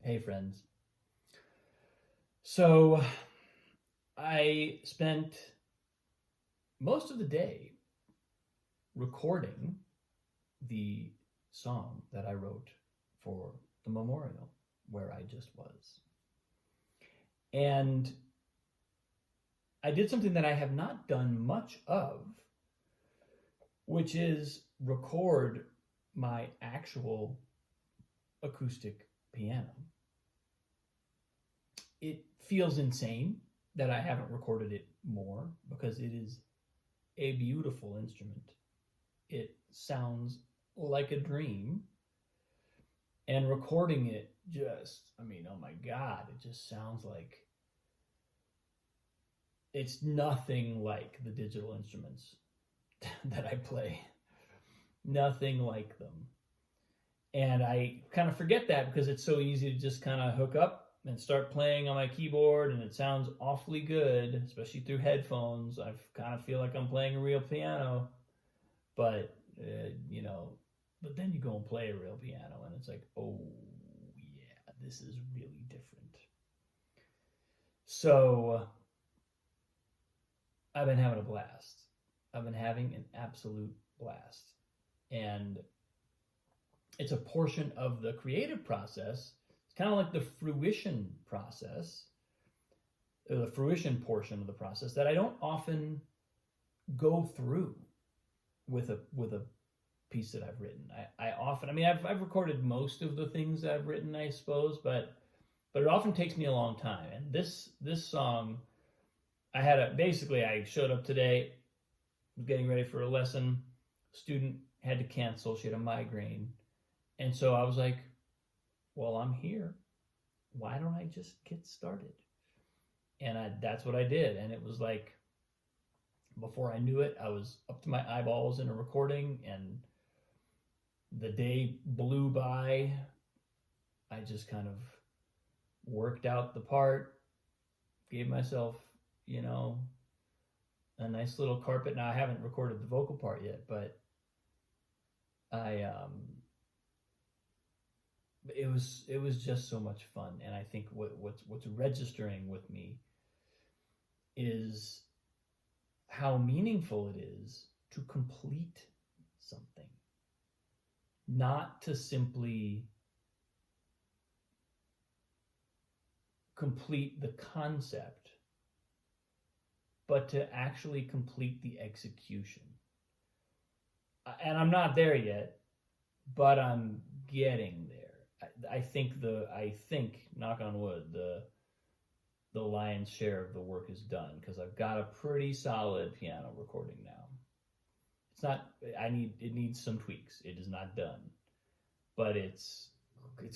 Hey, friends. So I spent most of the day recording the song that I wrote for the memorial where I just was. And I did something that I have not done much of, which is record my actual acoustic piano. It feels insane that I haven't recorded it more because it is a beautiful instrument. It sounds like a dream. And recording it oh my God, it just sounds like it's nothing like the digital instruments that I play. Nothing like them. And I kind of forget that because it's so easy to just kind of hook up and start playing on my keyboard, and it sounds awfully good, especially through headphones. I kind of feel like I'm playing a real piano, but you know, but then you go and play a real piano, and it's like, oh yeah, this is really different. So I've been having a blast. I've been having an absolute blast, and it's a portion of the creative process. It's kind of like the fruition process, or the fruition portion of the process that I don't often go through with a piece that I've written. I often, I mean, I've recorded most of the things that I've written, I suppose, but it often takes me a long time. And this song, I showed up today, was getting ready for a lesson. Student had to cancel. She had a migraine, and so I was like, well, I'm here. Why don't I just get started? And that's what I did. And it was like, before I knew it, I was up to my eyeballs in a recording, and the day blew by. I just kind of worked out the part, gave myself, you know, a nice little carpet. Now I haven't recorded the vocal part yet, but I it was just so much fun. And I think what's registering with me is how meaningful it is to complete something, not to simply complete the concept, but to actually complete the execution. And I'm not there yet, but I'm getting there. I think, knock on wood, the lion's share of the work is done because I've got a pretty solid piano recording now. It's not. It needs some tweaks. It is not done, but it's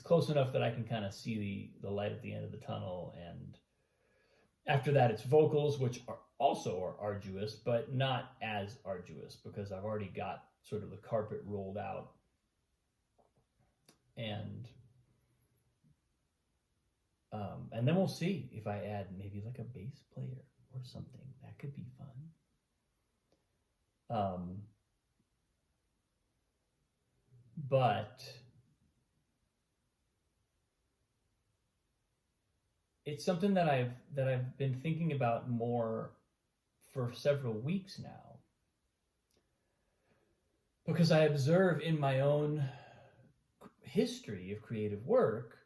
close enough that I can kind of see the light at the end of the tunnel. And after that, it's vocals, which are arduous, but not as arduous because I've already got sort of the carpet rolled out. And then we'll see if I add maybe like a bass player or something. That could be fun. But it's something that I've been thinking about more for several weeks now, because I observe in my own history of creative work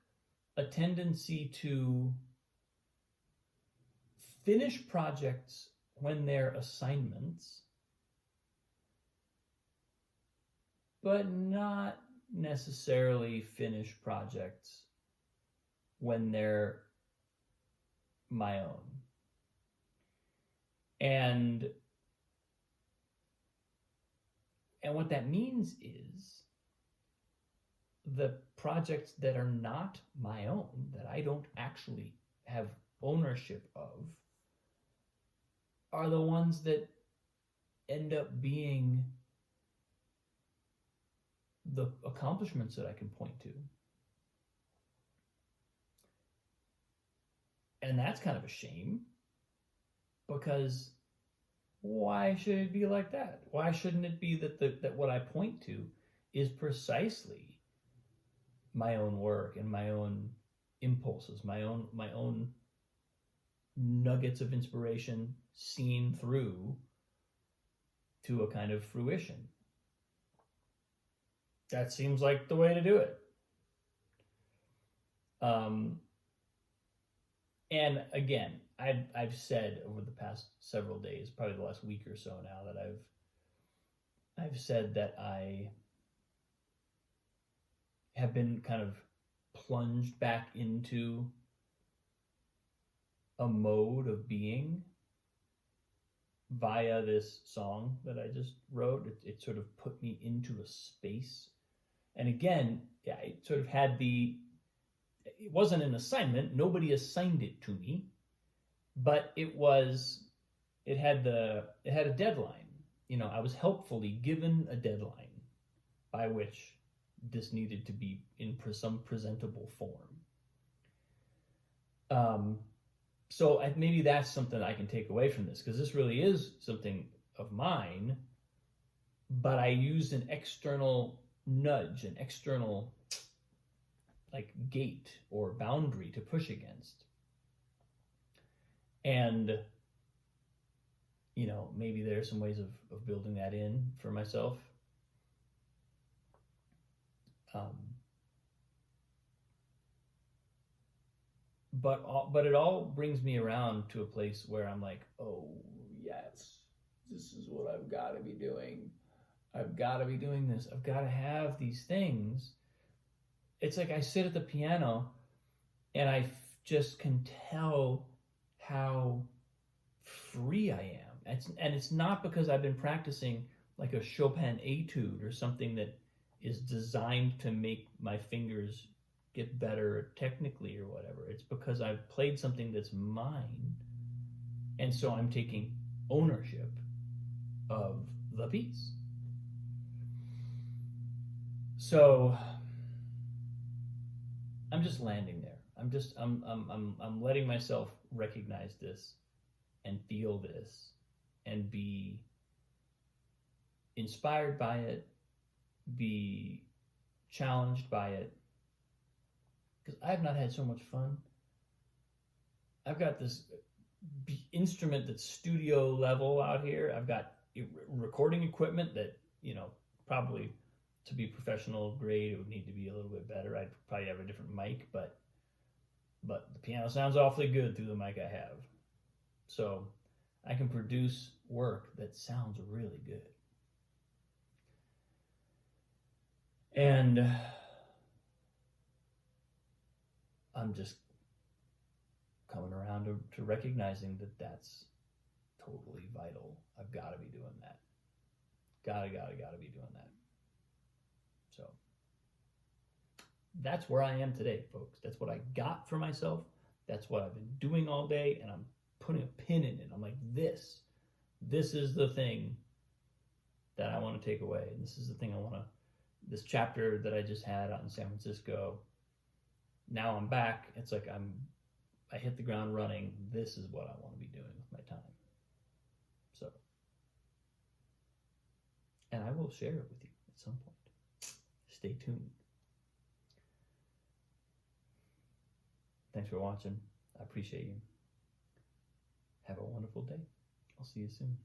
a tendency to finish projects when they're assignments, but not necessarily finish projects when they're my own. And what that means is the projects that are not my own, that I don't actually have ownership of, are the ones that end up being the accomplishments that I can point to. And that's kind of a shame, because why should it be like that? Why shouldn't it be that what I point to is precisely my own work and my own impulses, my own nuggets of inspiration seen through to a kind of fruition. That seems like the way to do it. And again, I've said over the past several days, probably the last week or so now, that I've said that I have been kind of plunged back into a mode of being via this song that I just wrote. It sort of put me into a space. And again, yeah, it sort of had it wasn't an assignment. Nobody assigned it to me, but it had a deadline. I was helpfully given a deadline by which this needed to be in some presentable form. So maybe that's something I can take away from this, because this really is something of mine, but I used an external nudge, an external like gate or boundary to push against. And maybe there are some ways of building that in for myself. But it all brings me around to a place where I'm like, oh yes, this is what I've got to be doing. I've got to be doing this. I've got to have these things. It's like I sit at the piano and I just can tell how free I am. And it's not because I've been practicing like a Chopin etude or something that is designed to make my fingers get better technically or whatever. It's because I've played something that's mine. And so I'm taking ownership of the piece. So I'm just landing there. I'm letting myself recognize this and feel this and be inspired by it, be challenged by it, because I have not had so much fun. I've got this instrument that's studio level out here. I've got recording equipment that, probably to be professional grade, it would need to be a little bit better. I'd probably have a different mic, but the piano sounds awfully good through the mic I have. So I can produce work that sounds really good. And I'm just coming around to recognizing that that's totally vital. I've got to be doing that. Gotta be doing that. So that's where I am today, folks. That's what I got for myself. That's what I've been doing all day, and I'm putting a pin in it. I'm like, this is the thing that I want to take away. And this is the thing this chapter that I just had out in San Francisco. Now I'm back. It's like I hit the ground running. This is what I want to be doing with my time. So, and I will share it with you at some point. Stay tuned. Thanks for watching. I appreciate you. Have a wonderful day. I'll see you soon.